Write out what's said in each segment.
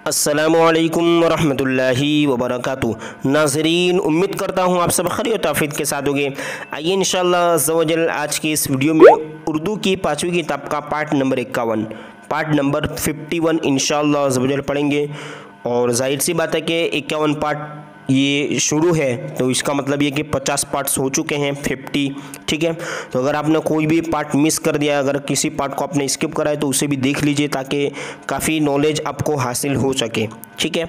अस्सलामुअलैकुम वरहमतुल्लाहि वबरकातुहू। नाज़रीन, उम्मीद करता हूँ आप सब खैर और आफियत के साथ होंगे। आइए इंशाअल्लाह अज़्ज़ा व जल आज की इस वीडियो में उर्दू की 5वीं किताब का पार्ट नंबर 51 पार्ट नंबर 51 इंशाअल्लाह अज़्ज़ा व जल पढ़ेंगे। और जाहिर सी बात है कि 51 पार्ट ये शुरू है तो इसका मतलब ये कि 50 पार्ट्स हो चुके हैं 50। ठीक है, तो अगर आपने कोई भी पार्ट मिस कर दिया, अगर किसी पार्ट को आपने स्किप करा है तो उसे भी देख लीजिए ताकि काफ़ी नॉलेज आपको हासिल हो सके। ठीक है,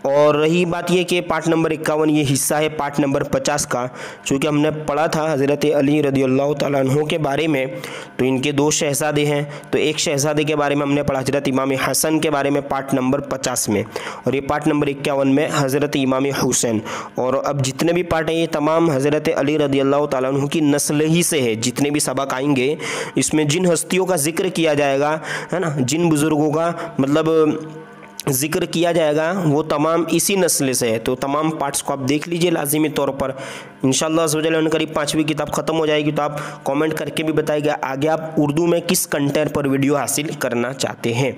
और रही बात ये कि पार्ट नंबर 51 ये हिस्सा है पार्ट नंबर 50 का, चूँकि हमने पढ़ा था हज़रत अली रज़ियल्लाहु ताला अन्हु के बारे में। तो इनके 2 शहज़ादे हैं, तो एक शहज़ादे के बारे में हमने पढ़ा हज़रत इमाम हसन के बारे में पार्ट नंबर 50 में, और ये पार्ट नंबर 51 में हज़रत इमाम हुसैन। और अब जितने भी पार्ट हैं ये तमाम हज़रत अली रज़ियल्लाहु ताला अन्हु की नस्ल ही से है। जितने भी सबक आएंगे इसमें जिन हस्तियों का जिक्र किया जाएगा, है ना, जिन बुज़ुर्गों का मतलब ज़िक्र किया जाएगा वो तमाम इसी नस्ल से है। तो तमाम पार्ट्स को आप देख लीजिए लाजिमी तौर पर। इंशाअल्लाह अज़्ज़ा व जल करीब 5वीं किताब ख़त्म हो जाएगी तो आप कमेंट करके भी बताइएगा आगे आप उर्दू में किस कंटेंट पर वीडियो हासिल करना चाहते हैं।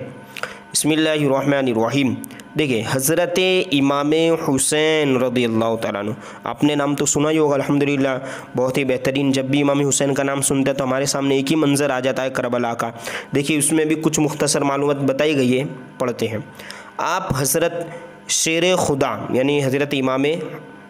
बिस्मिल्लाहिर्रहमानिर्रहीम। देखिए, हज़रत इमाम हुसैन रज़ियल्लाहु ताला अन्हु, आपने नाम तो सुना ही होगा अल्हम्दुलिल्लाह, बहुत ही बेहतरीन। जब भी इमाम हुसैन का नाम सुनते हैं तो हमारे सामने एक ही मंज़र आ जाता है करबला का। देखिए उसमें भी कुछ मुख्तसर मालूमात बताई गई है, पढ़ते हैं। आप हज़रत शेर खुदा यानी हज़रत इमाम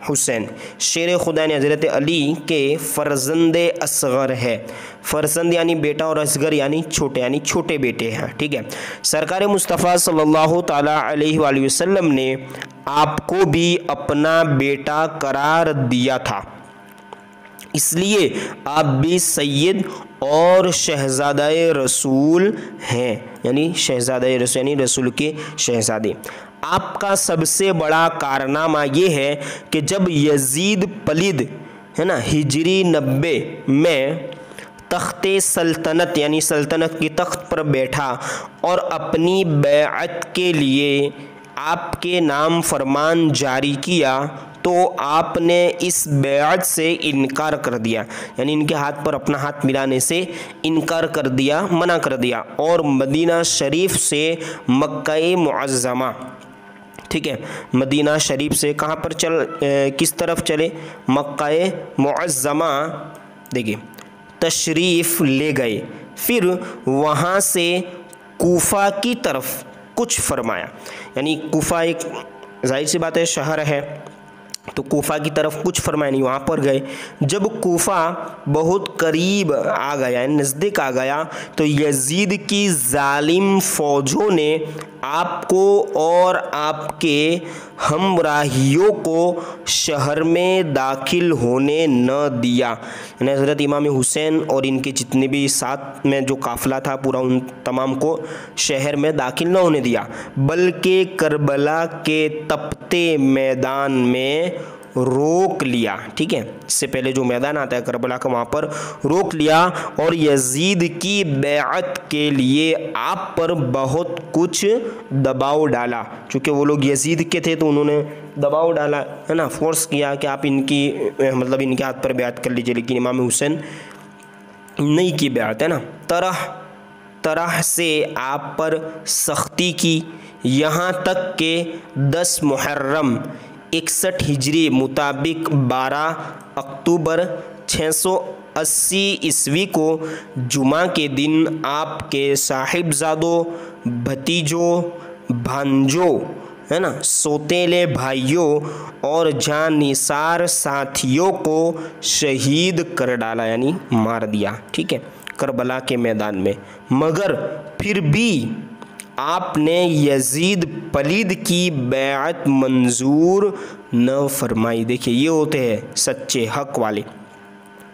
हुसैन शेर खुदा यानी हज़रत अली के फ़र्जंद असग़र है। फ़र्जंद यानी बेटा और असग़र यानी छोटे बेटे हैं। ठीक है, सरकार मुस्तफ़ा सल्लल्लाहु ताला अलैहि वसल्लम ने आपको भी अपना बेटा करार दिया था, इसलिए आप भी सैयद और शहज़ादाए रसूल हैं, यानी शहज़ादाए रसूल यानी रसूल के शहज़ादे। आपका सबसे बड़ा कारनामा ये है कि जब यजीद पलिद, है ना, हिजरी 90 में तख्ते सल्तनत यानी सल्तनत की तख्त पर बैठा और अपनी बैअत के लिए आपके नाम फरमान जारी किया तो आपने इस बैअत से इनकार कर दिया, यानी इनके हाथ पर अपना हाथ मिलाने से इनकार कर दिया, मना कर दिया, और मदीना शरीफ से मक्का मुअज़्ज़मा, ठीक है, मदीना शरीफ से कहाँ पर किस तरफ चले, मक्का मुअज़्ज़मा, देखिए तशरीफ़ ले गए। फिर वहाँ से कूफ़ा की तरफ कुछ फरमाया, यानी कूफ़ा एक जाहिर सी बात है शहर है, तो कूफ़ा की तरफ कुछ फरमाया नहीं, वहाँ पर गए। जब कूफ़ा बहुत करीब आ गया, नज़दीक आ गया, तो यजीद की जालिम फ़ौजों ने आपको और आपके हमराहियों को शहर में दाखिल होने न दिया। यानी हज़रत इमाम हुसैन और इनके जितने भी साथ में जो काफ़िला था पूरा, उन तमाम को शहर में दाखिल न होने दिया, बल्कि करबला के तपते मैदान में रोक लिया। ठीक है, इससे पहले जो मैदान आता है करबला का, वहाँ पर रोक लिया और यजीद की बैअत के लिए आप पर बहुत कुछ दबाव डाला। चूँकि वो लोग यजीद के थे तो उन्होंने दबाव डाला, है ना, फोर्स किया कि आप इनकी मतलब इनके हाथ पर बैअत कर लीजिए, लेकिन इमाम हुसैन नहीं की बैअत, है ना। तरह तरह से आप पर सख्ती की, यहाँ तक के 10 मुहर्रम 61 हिजरी मुताबिक 12 अक्टूबर 680 ईस्वी को जुमा के दिन आपके साहिबजादों, भतीजों, भांजों, है ना, सौतेले भाइयों और जानिसार साथियों को शहीद कर डाला, यानी मार दिया। ठीक है, करबला के मैदान में। मगर फिर भी आपने यजीद पलिद की बैअत मंजूर न फरमाई। देखिए ये होते हैं सच्चे हक वाले,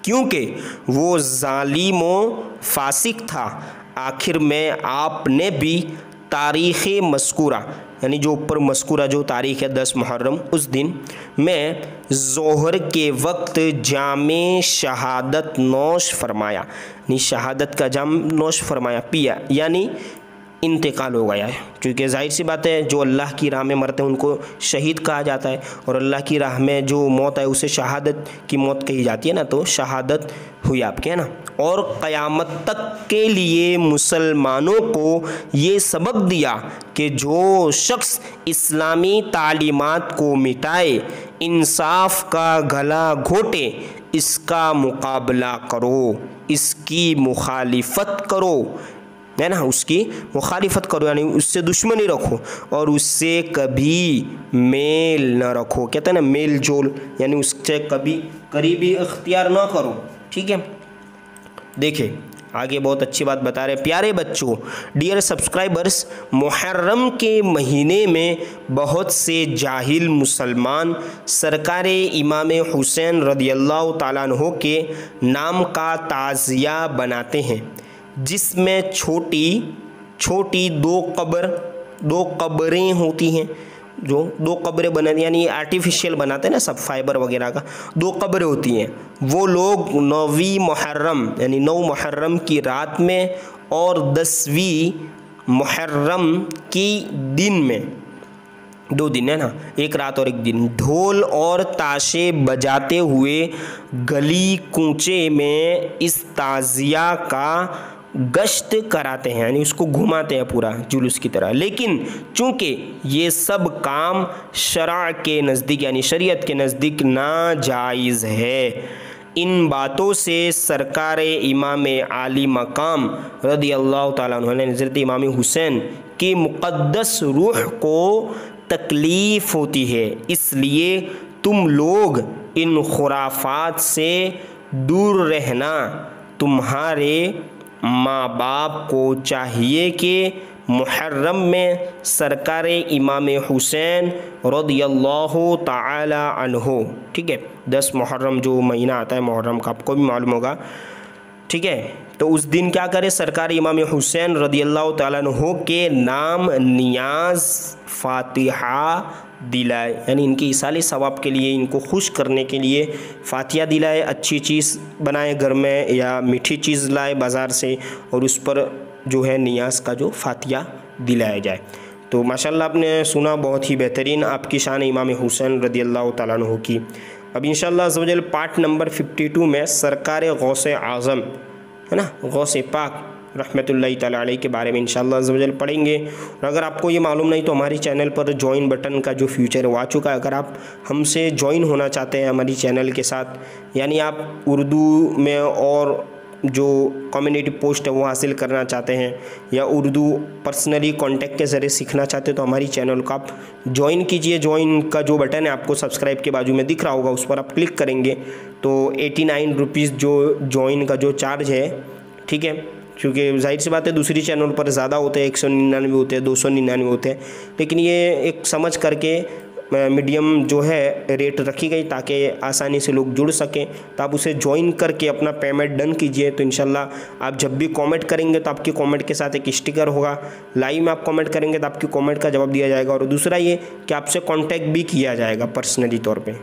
क्योंकि वो जालिम व फासिक था। आखिर में आपने भी तारीख़ मस्कूरा, यानी जो ऊपर मस्कूरा जो तारीख़ है 10 मुहर्रम, उस दिन में ज़ोहर के वक्त जामे शहादत नोश फरमाया, यानी शहादत का जाम नोश फरमाया, पिया, यानी इंतकाल हो गया है, क्योंकि जाहिर सी बात है जो अल्लाह की राह में मरते हैं उनको शहीद कहा जाता है, और अल्लाह की राह में जो मौत है उसे शहादत की मौत कही जाती है ना, तो शहादत हुई आपके, है ना। और क़यामत तक के लिए मुसलमानों को ये सबक दिया कि जो शख्स इस्लामी तालीमात को मिटाए, इंसाफ का गला घोटे, इसका मुकाबला करो, इसकी मुखालिफत करो, है ना, उसकी मुखालिफत करो, यानी उससे दुश्मनी रखो और उससे कभी मेल न रखो। कहते हैं ना मेल जोल, यानी उससे कभी करीबी इख्तियार ना करो। ठीक है, देखिए आगे बहुत अच्छी बात बता रहे हैं। प्यारे बच्चों, डियर सब्सक्राइबर्स, मुहर्रम के महीने में बहुत से जाहिल मुसलमान सरकार इमाम हुसैन रदियल्लाहु ताला अन्हु के नाम का ताज़िया बनाते हैं, जिसमें छोटी छोटी दो कब्रें होती हैं, जो दो कब्रें बनाती, यानी आर्टिफिशियल बनाते हैं ना सब फाइबर वगैरह का, दो कब्रें होती हैं। वो लोग 9वीं मुहर्रम यानी 9 मुहर्रम की रात में और 10वीं मुहर्रम की दिन में, 2 दिन है ना, एक रात और एक दिन, ढोल और ताशे बजाते हुए गली कूचे में इस ताज़िया का गश्त कराते हैं, यानी उसको घुमाते हैं पूरा जुलूस की तरह। लेकिन चूँकि ये सब काम शरा के नज़दीक यानी शरीयत के नज़दीक नाजायज़ है, इन बातों से सरकार इमाम आली मकाम रदियल्लाहु ताला अन्हु हज़रत इमाम हुसैन की मुक़द्दस रूह को तकलीफ़ होती है। इसलिए तुम लोग इन खुराफात से दूर रहना। तुम्हारे माँ बाप को चाहिए कि मुहर्रम में सरकार इमाम हुसैन रदियल्लाहु ताला अन्हु, ठीक है, 10 मुहर्रम जो महीना आता है मुहर्रम का, आपको भी मालूम होगा, ठीक है, तो उस दिन क्या करें, सरकार इमाम हुसैन रदियल्लाहु ताला अन्हु के नाम नियाज फातिहा दिलाए, यानी इनकी इसाले सवाब के लिए, इनको खुश करने के लिए फातिहा दिलाए, अच्छी चीज़ बनाए घर में या मीठी चीज़ लाए बाज़ार से, और उस पर जो है नियाज का जो फातिहा दिलाया जाए। तो माशाल्लाह आपने सुना, बहुत ही बेहतरीन आपकी शान इमाम हुसैन रदियल्लाहु ताला अन्हु की। अब इंशाअल्लाह अज़्ज़ वजल पार्ट नंबर 52 में सरकार गौसे आज़म, है ना, गौसे पाक रहमतुल्लाहि तआला अलैहि के बारे में इंशाअल्लाह अज़्ज़ वजल पढ़ेंगे। और अगर आपको ये मालूम नहीं तो हमारी चैनल पर ज्वाइन बटन का जो फ्यूचर है वो आ चुका है। अगर आप हमसे ज्वाइन होना चाहते हैं हमारी चैनल के साथ, यानी आप उर्दू में और जो कम्युनिटी पोस्ट है वो हासिल करना चाहते हैं, या उर्दू पर्सनली कांटेक्ट के ज़रिए सीखना चाहते हैं, तो हमारी चैनल को आप ज्वाइन कीजिए। ज्वाइन का जो बटन है आपको सब्सक्राइब के बाजू में दिख रहा होगा, उस पर आप क्लिक करेंगे तो 89 रुपीज़ जो ज्वाइन का जो चार्ज है, ठीक है, क्योंकि जाहिर सी बात है दूसरी चैनल पर ज़्यादा होते हैं, 199 होते हैं, 299 होते हैं, लेकिन ये एक समझ करके मीडियम जो है रेट रखी गई ताकि आसानी से लोग जुड़ सकें। तो आप उसे ज्वाइन करके अपना पेमेंट डन कीजिए। तो इंशाल्लाह आप जब भी कमेंट करेंगे तो आपके कमेंट के साथ एक स्टिकर होगा, लाइव में आप कमेंट करेंगे तो आपकी कमेंट का जवाब दिया जाएगा, और दूसरा ये कि आपसे कांटेक्ट भी किया जाएगा पर्सनली तौर पे।